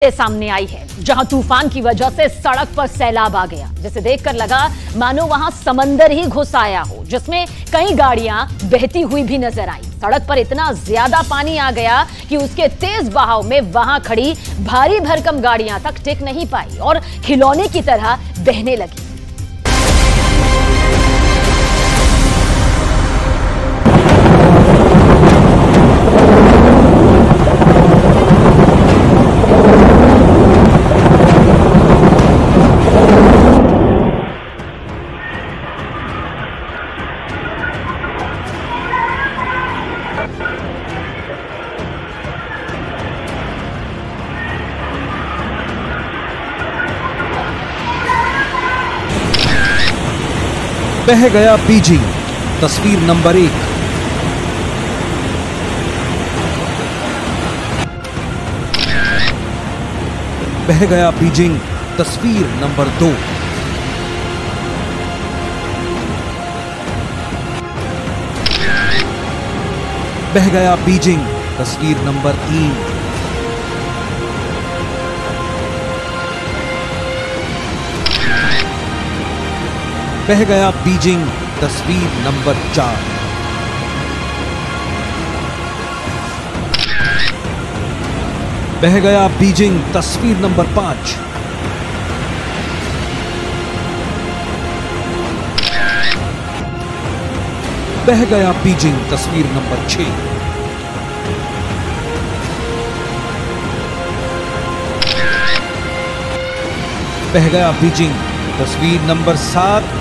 सामने आई है जहां तूफान की वजह से सड़क पर सैलाब आ गया, जिसे देखकर लगा मानो वहां समंदर ही घुस आया हो, जिसमें कई गाड़ियां बहती हुई भी नजर आई। सड़क पर इतना ज्यादा पानी आ गया कि उसके तेज बहाव में वहां खड़ी भारी भरकम गाड़ियां तक टिक नहीं पाई और खिलौने की तरह बहने लगी। बह गया बीजिंग, तस्वीर नंबर 1। बह गया बीजिंग, तस्वीर नंबर 2। बह गया बीजिंग, तस्वीर नंबर 3। बह गया बीजिंग, तस्वीर नंबर 4। बह गया बीजिंग, तस्वीर नंबर 5। बह गया बीजिंग, तस्वीर नंबर 6। बह गया बीजिंग, तस्वीर नंबर 7।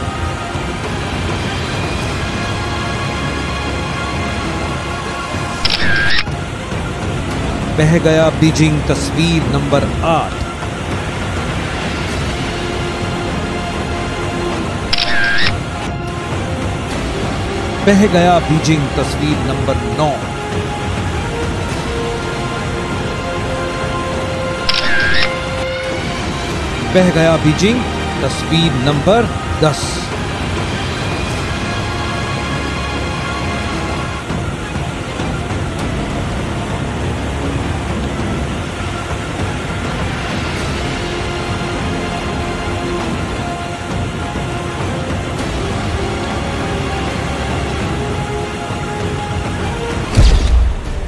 बह गया बीजिंग, तस्वीर नंबर 8। बह गया बीजिंग, तस्वीर नंबर 9। बह गया बीजिंग, तस्वीर नंबर 10।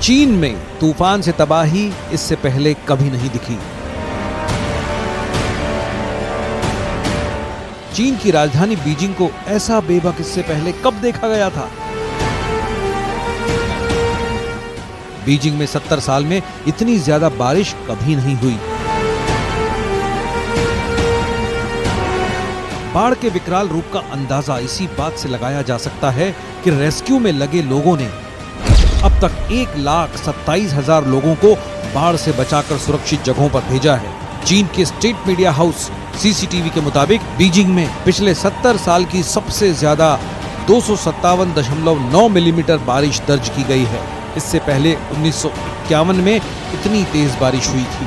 चीन में तूफान से तबाही इससे पहले कभी नहीं दिखी। चीन की राजधानी बीजिंग को ऐसा बेबक इससे पहले कब देखा गया था? बीजिंग में 70 साल में इतनी ज्यादा बारिश कभी नहीं हुई। बाढ़ के विकराल रूप का अंदाजा इसी बात से लगाया जा सकता है कि रेस्क्यू में लगे लोगों ने अब तक 1,27,000 लोगों को बाढ़ से बचाकर सुरक्षित जगहों पर भेजा है। चीन के स्टेट मीडिया हाउस सीसीटीवी के मुताबिक बीजिंग में पिछले 70 साल की सबसे ज्यादा 257.9 मिलीमीटर बारिश दर्ज की गई है। इससे पहले 1951 में इतनी तेज बारिश हुई थी।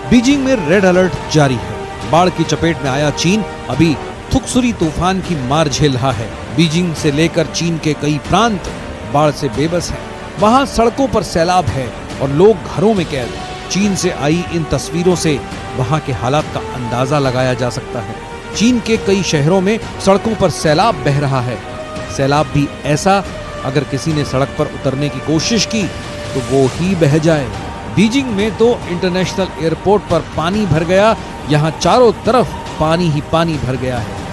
बीजिंग में रेड अलर्ट जारी है। बाढ़ की चपेट में आया चीन अभी थुकसुरी तूफान की मार झेल रहा है। बीजिंग से लेकर चीन के कई प्रांत बाढ़ से बेबस है। वहां सड़कों पर सैलाब है और लोग घरों में कैद। चीन से आई इन तस्वीरों से वहां के हालात का अंदाजा लगाया जा सकता है। चीन के कई शहरों में सड़कों पर सैलाब बह रहा है। सैलाब भी ऐसा, अगर किसी ने सड़क पर उतरने की कोशिश की तो वो ही बह जाए। बीजिंग में तो इंटरनेशनल एयरपोर्ट पर पानी भर गया। यहाँ चारों तरफ पानी ही पानी भर गया है।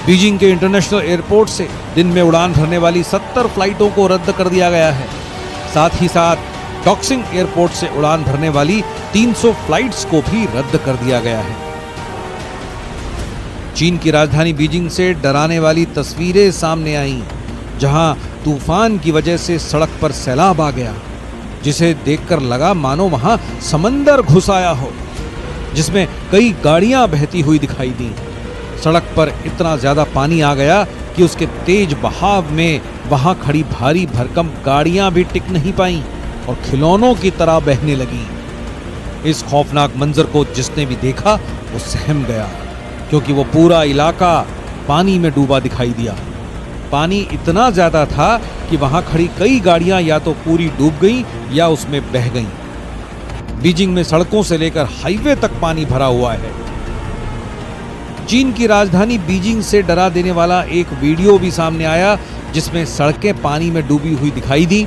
बीजिंग के इंटरनेशनल एयरपोर्ट से दिन में उड़ान भरने वाली 70 फ्लाइटों को रद्द कर दिया गया है। साथ ही साथ डॉक्सिंग एयरपोर्ट से उड़ान भरने वाली 300 फ्लाइट्स को भी रद्द कर दिया गया है। चीन की राजधानी बीजिंग से डराने वाली तस्वीरें सामने आईं, जहां तूफान की वजह से सड़क पर सैलाब आ गया, जिसे देखकर लगा मानो वहां समंदर घुस आया हो, जिसमें कई गाड़ियां बहती हुई दिखाई दी। सड़क पर इतना ज्यादा पानी आ गया कि उसके तेज बहाव में वहां खड़ी भारी भरकम गाड़ियां भी टिक नहीं पाईं और खिलौनों की तरह बहने लगीं। इस खौफनाक मंजर को जिसने भी देखा वो सहम गया, क्योंकि वो पूरा इलाका पानी में डूबा दिखाई दिया। पानी इतना ज्यादा था कि वहां खड़ी कई गाड़ियां या तो पूरी डूब गईं या उसमें बह गईं। बीजिंग में सड़कों से लेकर हाईवे तक पानी भरा हुआ है। चीन की राजधानी बीजिंग से डरा देने वाला एक वीडियो भी सामने आया, जिसमें सड़कें पानी में डूबी हुई दिखाई दी।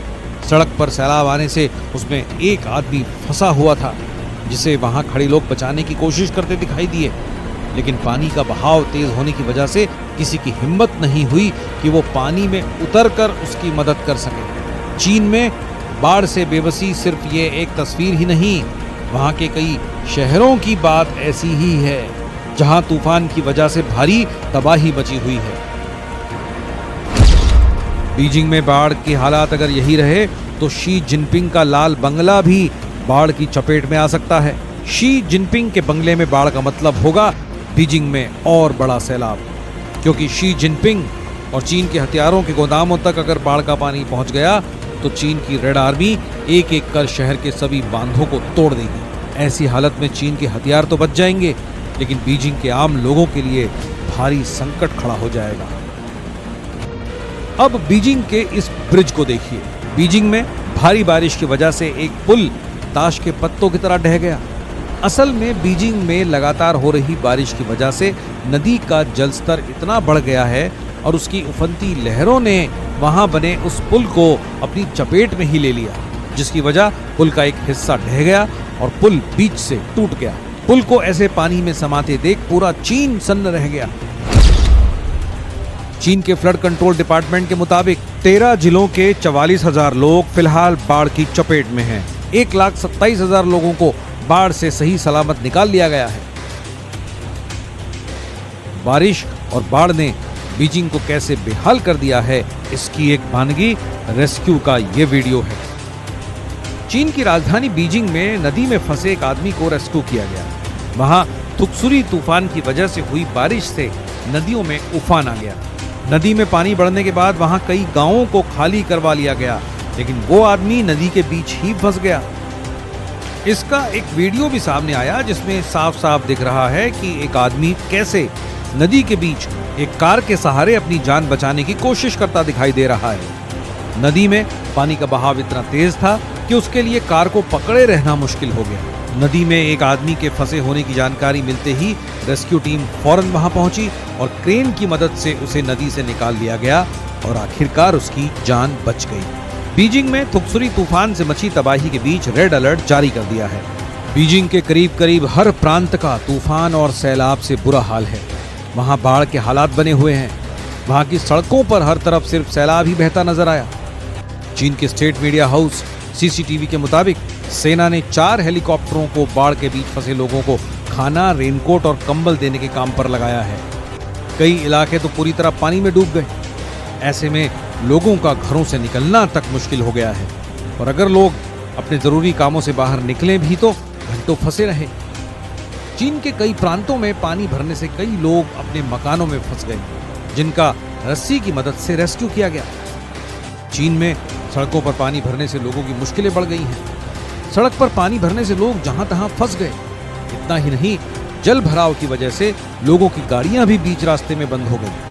सड़क पर सैलाब आने से उसमें एक आदमी फंसा हुआ था, जिसे वहां खड़े लोग बचाने की कोशिश करते दिखाई दिए, लेकिन पानी का बहाव तेज होने की वजह से किसी की हिम्मत नहीं हुई कि वो पानी में उतरकर उसकी मदद कर सके। चीन में बाढ़ से बेबसी सिर्फ ये एक तस्वीर ही नहीं, वहां के कई शहरों की बात ऐसी ही है, जहां तूफान की वजह से भारी तबाही मची हुई है। बीजिंग में बाढ़ के हालात अगर यही रहे तो शी जिनपिंग का लाल बंगला भी बाढ़ की चपेट में आ सकता है। शी जिनपिंग के बंगले में बाढ़ का मतलब होगा बीजिंग में और बड़ा सैलाब, क्योंकि शी जिनपिंग और चीन के हथियारों के गोदामों तक अगर बाढ़ का पानी पहुंच गया तो चीन की रेड आर्मी एक एक कर शहर के सभी बांधों को तोड़ देगी। ऐसी हालत में चीन के हथियार तो बच जाएंगे, लेकिन बीजिंग के आम लोगों के लिए भारी संकट खड़ा हो जाएगा। अब बीजिंग के इस ब्रिज को देखिए। बीजिंग में भारी बारिश की वजह से एक पुल ताश के पत्तों की तरह ढह गया। असल में बीजिंग में लगातार हो रही बारिश की वजह से नदी का जलस्तर इतना बढ़ गया है और उसकी उफनती लहरों ने वहां बने उस पुल को अपनी चपेट में ही ले लिया, जिसकी वजह पुल का एक हिस्सा ढह गया और पुल बीच से टूट गया। पुल को ऐसे पानी में समाते देख पूरा चीन सन्न रह गया। चीन के फ्लड कंट्रोल डिपार्टमेंट के मुताबिक 13 जिलों के 44,000 लोग फिलहाल बाढ़ की चपेट में हैं। 1,27,000 लोगों को बाढ़ से सही सलामत निकाल लिया गया है। बारिश और बाढ़ ने बीजिंग को कैसे बेहाल कर दिया है, इसकी एक वानगी रेस्क्यू का ये वीडियो है। चीन की राजधानी बीजिंग में नदी में फंसे एक आदमी को रेस्क्यू किया गया। वहां तुकसुरी तूफान की वजह से हुई बारिश से नदियों में उफान आ गया। नदी में पानी बढ़ने के बाद वहां कई गांवों को खाली करवा लिया गया, लेकिन वो आदमी नदी के बीच ही फंस गया। इसका एक वीडियो भी सामने आया, जिसमें साफ साफ दिख रहा है कि एक आदमी कैसे नदी के बीच एक कार के सहारे अपनी जान बचाने की कोशिश करता दिखाई दे रहा है। नदी में पानी का बहाव इतना तेज था कि उसके लिए कार को पकड़े रहना मुश्किल हो गया। नदी में एक आदमी के फंसे होने की जानकारी मिलते ही रेस्क्यू टीम फौरन वहां पहुंची और क्रेन की मदद से उसे नदी से निकाल लिया गया और आखिरकार उसकी जान बच गई। बीजिंग में तुकसुरी तूफान से मची तबाही के बीच रेड अलर्ट जारी कर दिया है। बीजिंग के करीब करीब हर प्रांत का तूफान और सैलाब से बुरा हाल है। वहां बाढ़ के हालात बने हुए हैं। वहां की सड़कों पर हर तरफ सिर्फ सैलाब ही बहता नजर आया। चीन के स्टेट मीडिया हाउस सीसीटीवी के मुताबिक सेना ने 4 हेलीकॉप्टरों को बाढ़ के बीच फंसे लोगों को खाना, रेनकोट और कंबल देने के काम पर लगाया है। कई इलाके तो पूरी तरह पानी में डूब गए। ऐसे में लोगों का घरों से निकलना तक मुश्किल हो गया है, और अगर लोग अपने जरूरी कामों से बाहर निकले भी तो घंटों फंसे रहे। चीन के कई प्रांतों में पानी भरने से कई लोग अपने मकानों में फंस गए, जिनका रस्सी की मदद से रेस्क्यू किया गया। चीन में सड़कों पर पानी भरने से लोगों की मुश्किलें बढ़ गई हैं। सड़क पर पानी भरने से लोग जहां तहां फंस गए। इतना ही नहीं, जल भराव की वजह से लोगों की गाड़ियां भी बीच रास्ते में बंद हो गई।